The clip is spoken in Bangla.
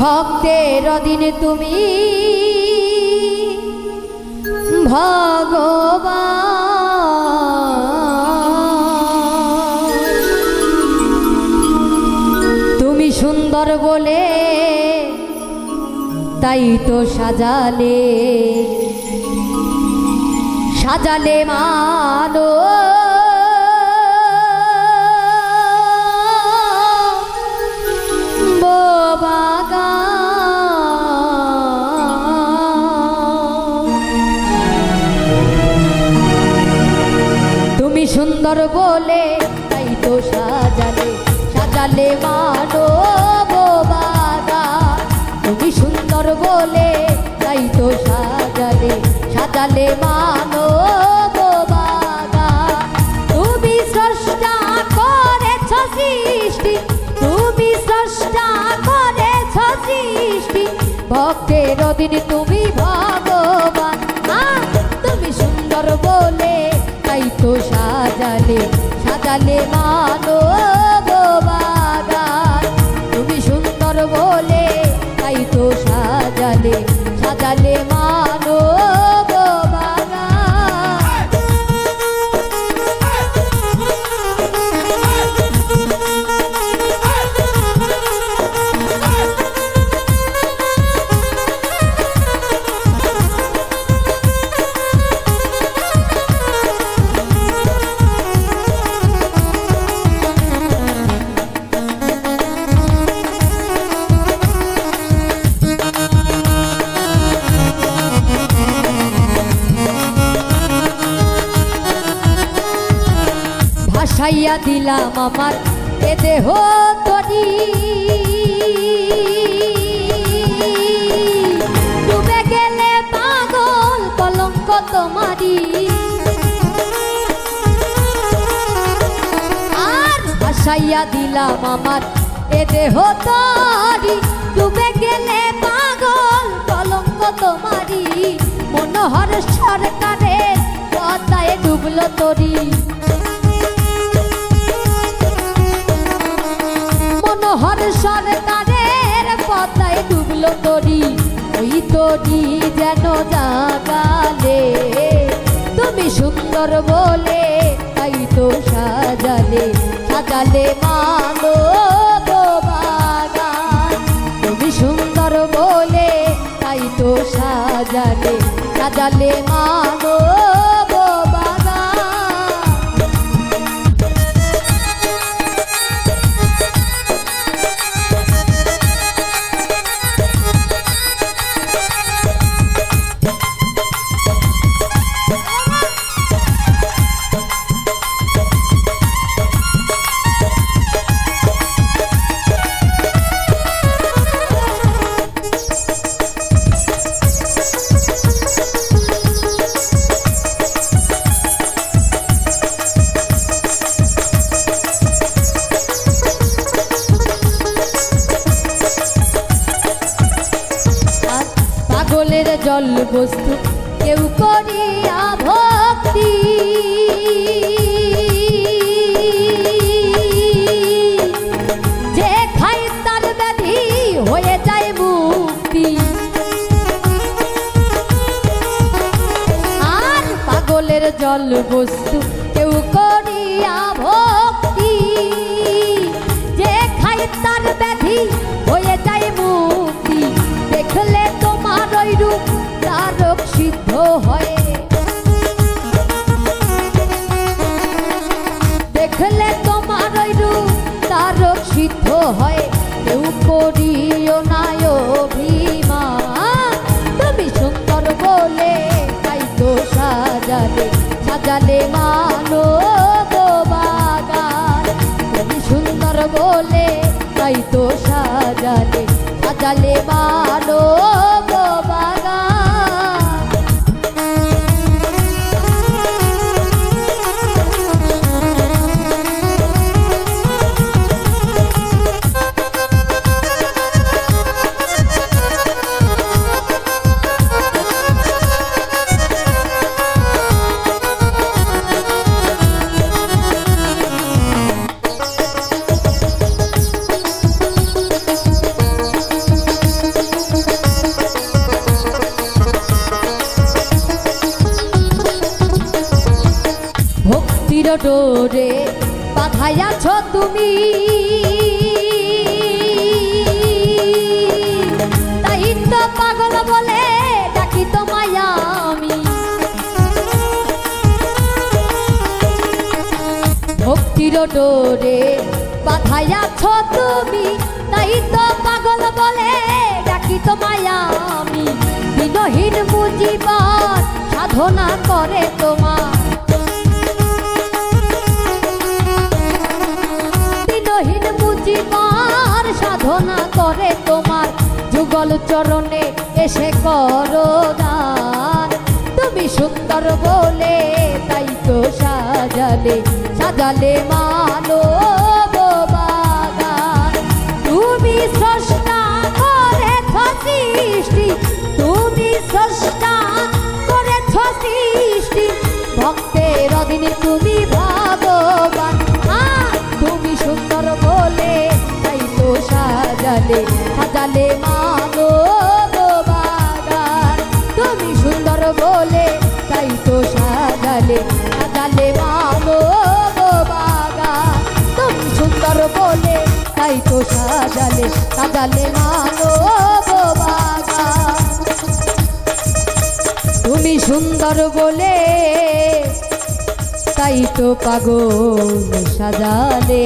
ভক্তের অধীন তুমি ভগবান। তুমি সুন্দর বলে তাই তো সাজালে সাজালে মানো তুমি সুন্দর বলে তাই তো সাজালে সাজালে মানো বাবা। তুমি সুন্দর বলে তাই তো সাজালে সাজালে মানো বাবা। তুমি স্রষ্টা করেছ সৃষ্টি, তুমি স্রষ্টা করেছ সৃষ্টি, ভক্তের অধীন তুমি ভগবান। তুমি সুন্দর বলে তাই তো সাজালে সাজালে মানো বাবা। তুমি সুন্দর বলে তাই তো সাজালে সাজালে মানো বাবা। ভাসাইয়া দিলাম আমার এ দেহ তরি, ডুবে গেলে পাগল কলঙ্ক তোমারি। আর ভাসাইয়া দিলাম আমার এ দেহ তরি, ডুবে গেলে পাগল কলঙ্ক তোমারি। মনোহর সরকারের পদ্মায় ডুবলো তরি, মনোহর সরকারের পদ্মায় ডুবলো তরি। ওই তরি যেন জাগালে তুমি সুন্দর বলে তাই তো সাজালে সাজালে মানো বাবা। তুমি সুন্দর বলে তাই তো সাজালে সাজালে মানো বাবা। পাগলের জল বস্তু কেউ করিয়া ভক্তি, যে খায় তার ব্যাধি হয়ে যায় মুক্তি। আর পাগলের জল বস্তু কেউ করিয়া ভক্তি, যে খায় তার ব্যাধি হয়ে যায় মুক্তি। দেখলে তোমার ওই রূপ তারক সিদ্ধ হয়, দেখলে তোমার ওই রূপ তারক সিদ্ধ হয়। কেউ করিও না অভিমান, তুমি সুন্দর বলে তাই তো সাজালে সাজালে মানো বাগান। তুমি সুন্দর বলে তাই তো সাজালে সাজালে মানো বাগান। ডোরে বাঁধাইয়াছ তুমি, তাই তো পাগল বলে ডাকি তোমায় আমি। ভক্তির ডোরে বাঁধাইয়াছ তুমি, তাই তো পাগল বলে ডাকি তোমায় আমি। দিনহীন মুজিবার সাধনা করে তোমার, দিনহীন মুজিবার সাধনা করে তোমার। যুগল চরণে এসে করো দান, তুমি সুন্দর বলে তাই তো সাজালে সাজালে মানব বাগান। তুমি স্রষ্টা করেছ সৃষ্টি, তুমি স্রষ্টা করেছ সৃষ্টি, ভক্তের অধীনে তুমি ভগবান। তুমি সুন্দর বলে তাই তো সাজালে সাজালে মানব বাগান। তুমি সুন্দর বলে তাই তো সাজালে সাজালে মানব বাগান। তুমি সুন্দর বলে তাই তো সাজালে সাজালে মানব বাগান। তুমি সুন্দর বলে তাই তো পাগল সাজালে।